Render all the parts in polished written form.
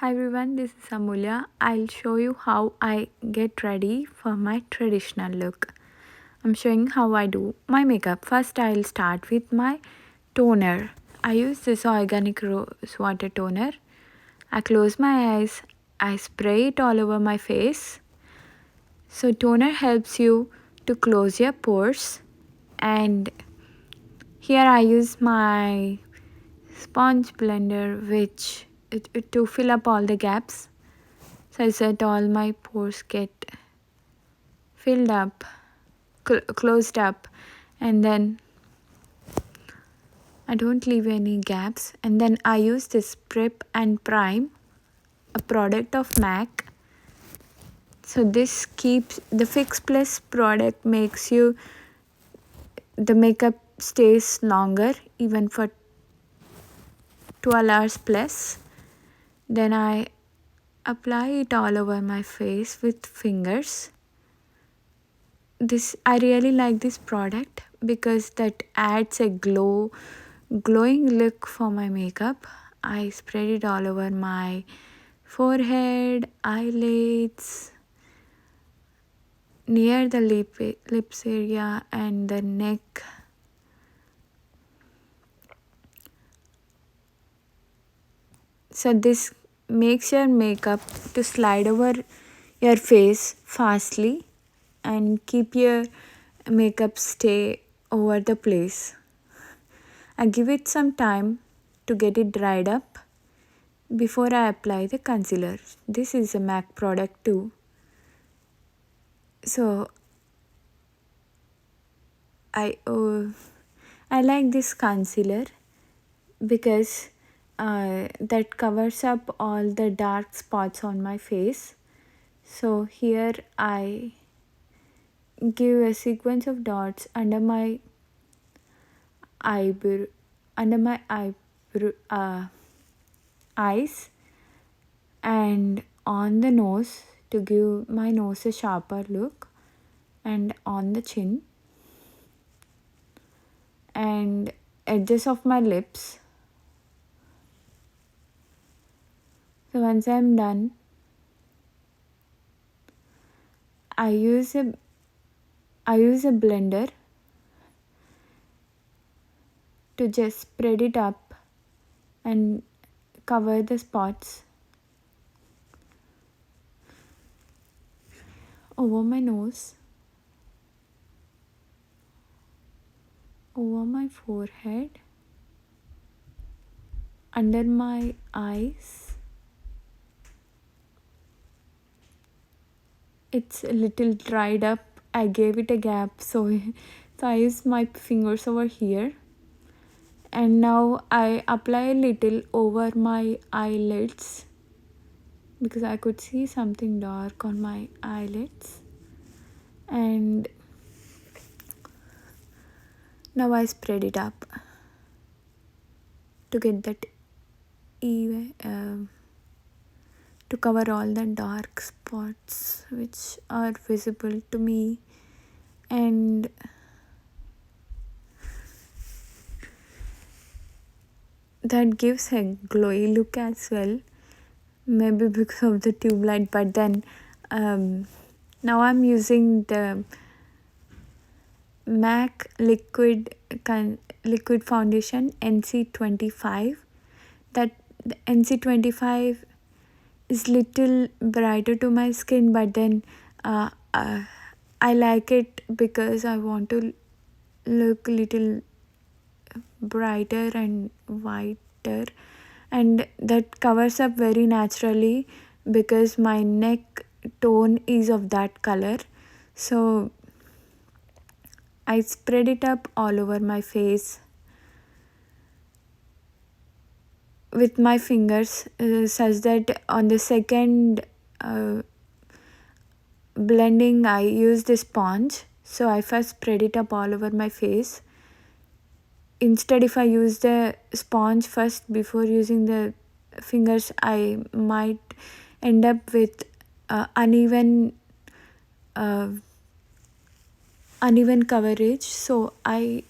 Hi everyone, this is Amulya. I'll show you how I get ready for my traditional look. I'm showing how I do my makeup. First, I'll start with my toner. I use this organic rose water toner. I close my eyes. I spray it all over my face. So toner helps you to close your pores. And here I use my sponge blender which to fill up all the gaps. So that all my pores get filled up, closed up, and then I don't leave any gaps. And then I use this Prep and Prime, a product of MAC. So this keeps the Fix Plus product makes you the makeup stays longer, even for 12 hours plus. Then I apply it all over my face with fingers. I really like this product because that adds a glowing look for my makeup. I spread it all over my forehead, eyelids, near the lips area and the neck. So this makes your makeup to slide over your face fastly and keep your makeup stay over the place. I give it some time to get it dried up before I apply the concealer. This is a MAC product too. So I like this concealer because that covers up all the dark spots on my face. So here I give a sequence of dots under my eyebrow, eyes, and on the nose to give my nose a sharper look, and on the chin and edges of my lips. So once I'm done, I use a blender to just spread it up and cover the spots over my nose, over my forehead, under my eyes. It's a little dried up. I gave it a gap, so I used my fingers over here. And now I apply a little over my eyelids because I could see something dark on my eyelids. And now I spread it up to get that even to cover all the dark spots which are visible to me. And that gives a glowy look as well, maybe because of the tube light. But then now I'm using the MAC liquid foundation NC25. That the NC25 is little brighter to my skin, but then I like it because I want to look little brighter and whiter, and that covers up very naturally because my neck tone is of that color. So I spread it up all over my face with my fingers such that on the second blending I use the sponge. So I first spread it up all over my face. Instead, if I use the sponge first before using the fingers, I might end up with uneven coverage. So I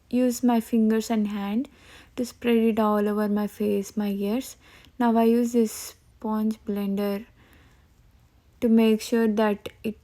use my fingers and hand to spread it all over my face, my ears. Now I use this sponge blender to make sure that it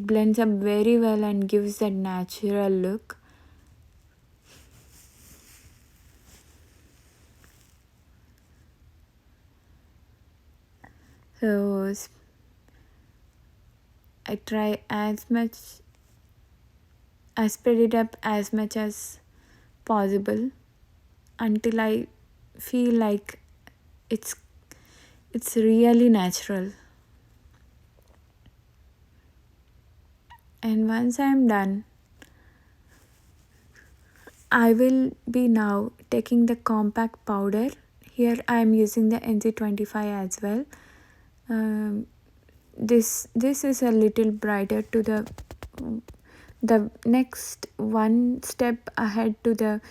blends up very well and gives that natural look. So I try I spread it up as much as possible until I feel like it's really natural. And once I'm done, I will be now taking the compact powder. Here I am using the NC25 as well. This is a little brighter to the next one step ahead to the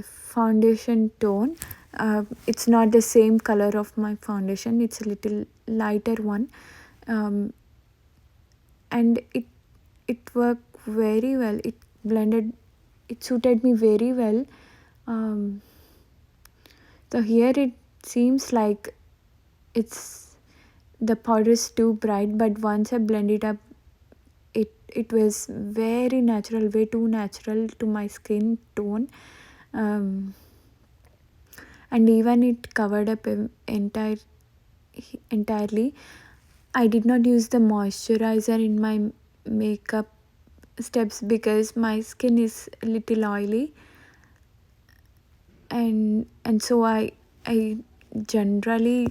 foundation tone. It's not the same color of my foundation, it's a little lighter one, and it worked very well. It suited me very well. So here it seems like the powder is too bright, but once I blend it up, it was very natural, way too natural to my skin tone. And even it covered up entirely. I did not use the moisturizer in my makeup steps because my skin is a little oily, and so I generally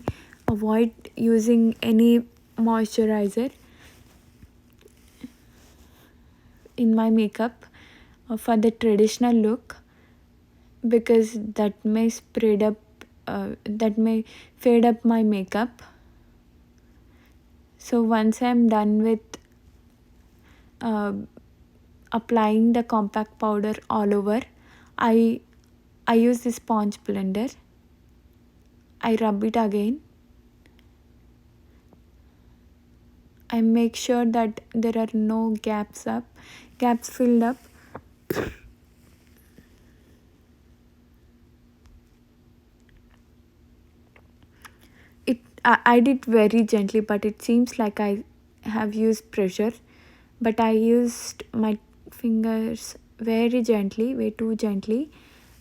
avoid using any moisturizer in my makeup for the traditional look, because that may fade up my makeup. So once I'm done with applying the compact powder all over, I use the sponge blender. I rub it again. I make sure that there are no gaps filled up. I did very gently, but it seems like I have used pressure. But I used my fingers very gently, way too gently,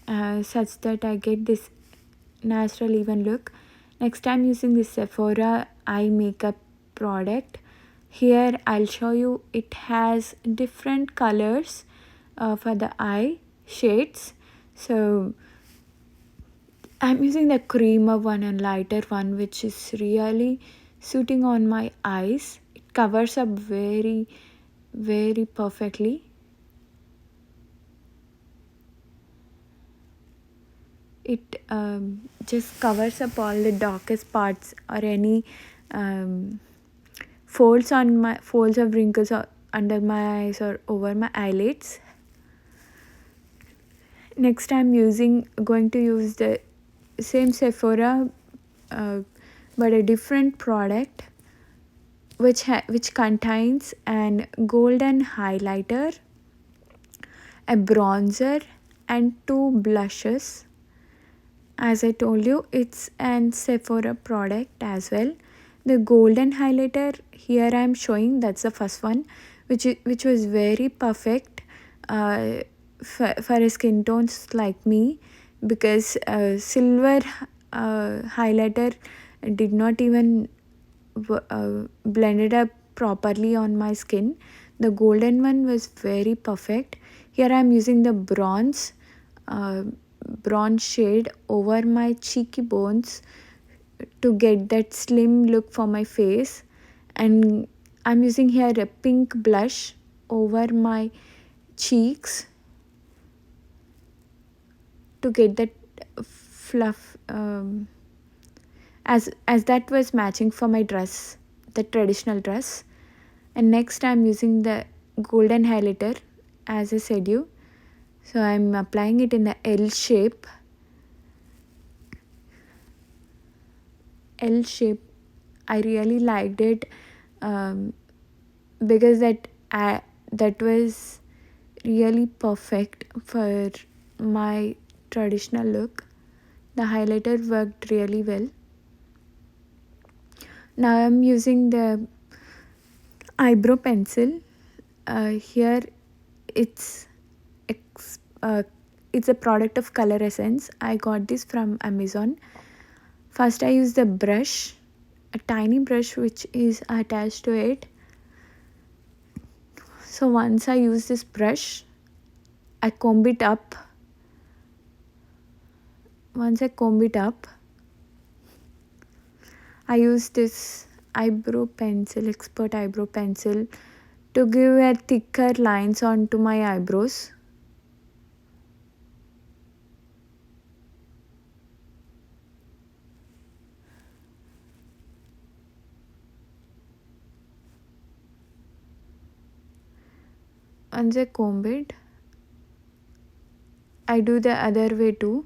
such that I get this natural even look. Next, I'm using this Sephora eye makeup product. Here I'll show you, it has different colors for the eye shades. So I'm using the creamer one and lighter one, which is really suiting on my eyes. It covers up very, very perfectly. It just covers up all the darkest parts or any folds of wrinkles under my eyes or over my eyelids. Next, I'm going to use the same Sephora but a different product which contains an golden highlighter, a bronzer, and 2 blushes. As I told you, it's an Sephora product as well. The golden highlighter here I am showing, that's the first one, which was very perfect for a skin tones like me, because silver highlighter did not even blended up properly on my skin. The golden one was very perfect. Here I am using the bronze shade over my cheeky bones to get that slim look for my face, and I'm using here a pink blush over my cheeks to get that fluff, as that was matching for my dress, the traditional dress. And next I'm using the golden highlighter, as I said you. So I'm applying it in the L shape. I really liked it because that was really perfect for my traditional look. The highlighter worked really well. Now I'm using the eyebrow pencil. Here it's ex- uh, it's a product of Colourescense. I got this from Amazon. First I use the brush, a tiny brush which is attached to it. So once I use this brush, I comb it up. Once I comb it up, I use this eyebrow pencil, expert eyebrow pencil, to give a thicker lines onto my eyebrows. Once I comb it, I do the other way too.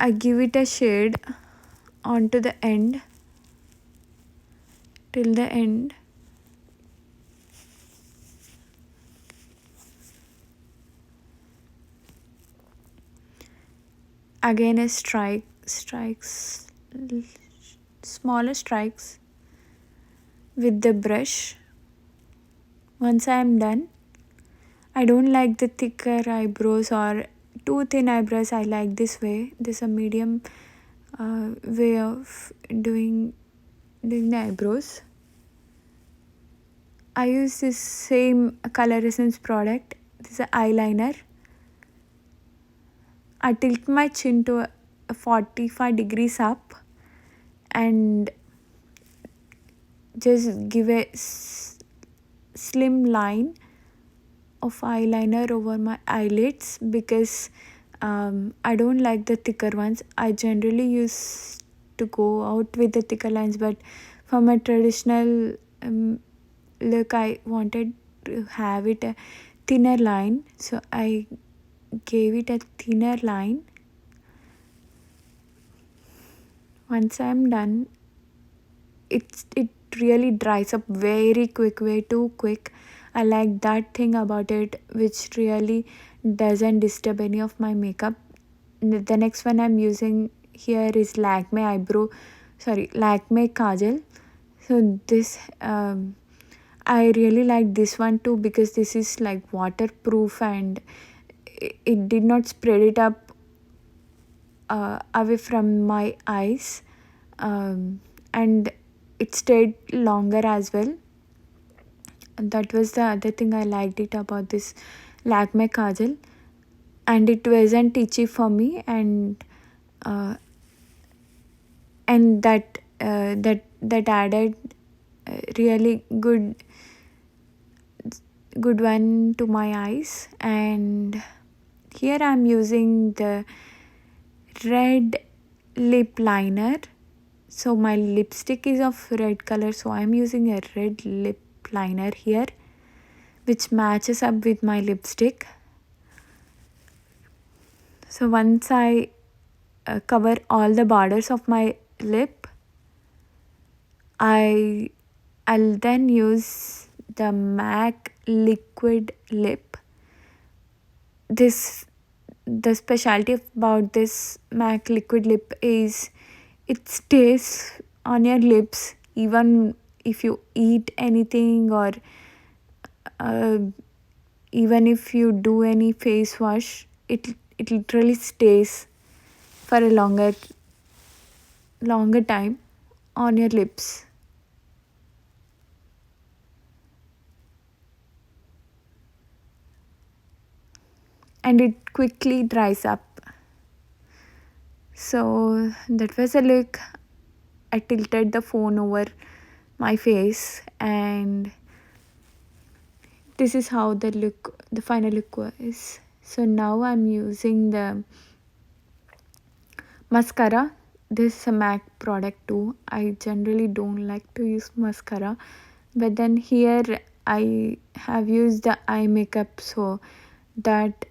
I give it a shade onto the end, till the end. Again a strikes, smaller strikes with the brush. Once I am done, I don't like the thicker eyebrows or too thin eyebrows. I like this way. This is a medium way of doing the eyebrows. I use this same Colourescense product. This is an eyeliner. I tilt my chin to 45 degrees up and just give a slim line of eyeliner over my eyelids because I don't like the thicker ones. I generally used to go out with the thicker lines, but for my traditional look, I wanted to have it a thinner line, so I gave it a thinner line. Once I'm done, it really dries up very quick, way too quick. I like that thing about it, which really doesn't disturb any of my makeup. The next one I'm using here is Lakme Kajal. So this I really like this one too because this is like waterproof and it did not spread it up away from my eyes, and it stayed longer as well. And that was the other thing I liked it about this Lakme Kajal, and it wasn't itchy for me, uh, and that added really good one to my eyes. And here I'm using the red lip liner. So my lipstick is of red color, so I'm using a red lip liner here which matches up with my lipstick. So once I cover all the borders of my lip, I'll then use the MAC liquid lip. The specialty about this MAC liquid lip is it stays on your lips even if you eat anything, or uh, even if you do any face wash. It literally stays for a longer time on your lips. And it quickly dries up. So that was a look. I tilted the phone over my face, and this is how the final look was. So now I'm using the mascara. This is a MAC product too. I generally don't like to use mascara, but then here I have used the eye makeup, so that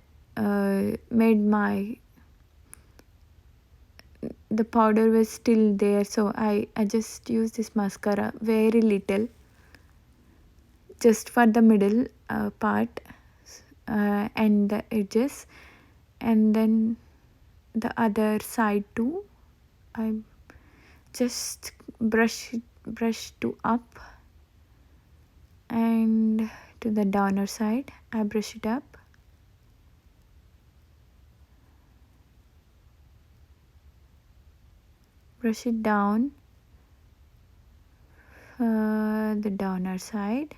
made the powder was still there, so I just use this mascara very little, just for the middle part and the edges. and then the other side too. I just brush to up, and to the downer side I brush it up. Brush it down the downer side.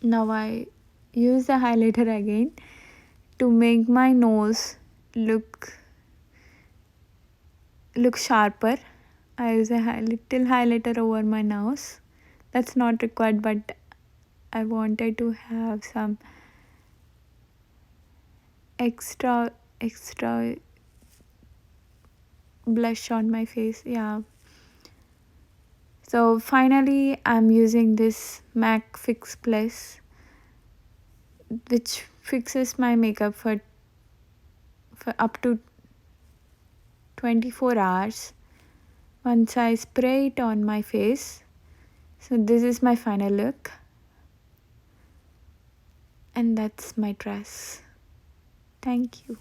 Now I use the highlighter again to make my nose look sharper. I use a little highlighter over my nose. That's not required, but I wanted to have some extra blush on my face. Yeah. So finally I'm using this MAC Fix Plus, which fixes my makeup for up to 24 hours once I spray it on my face. So this is my final look, and that's my dress. Thank you.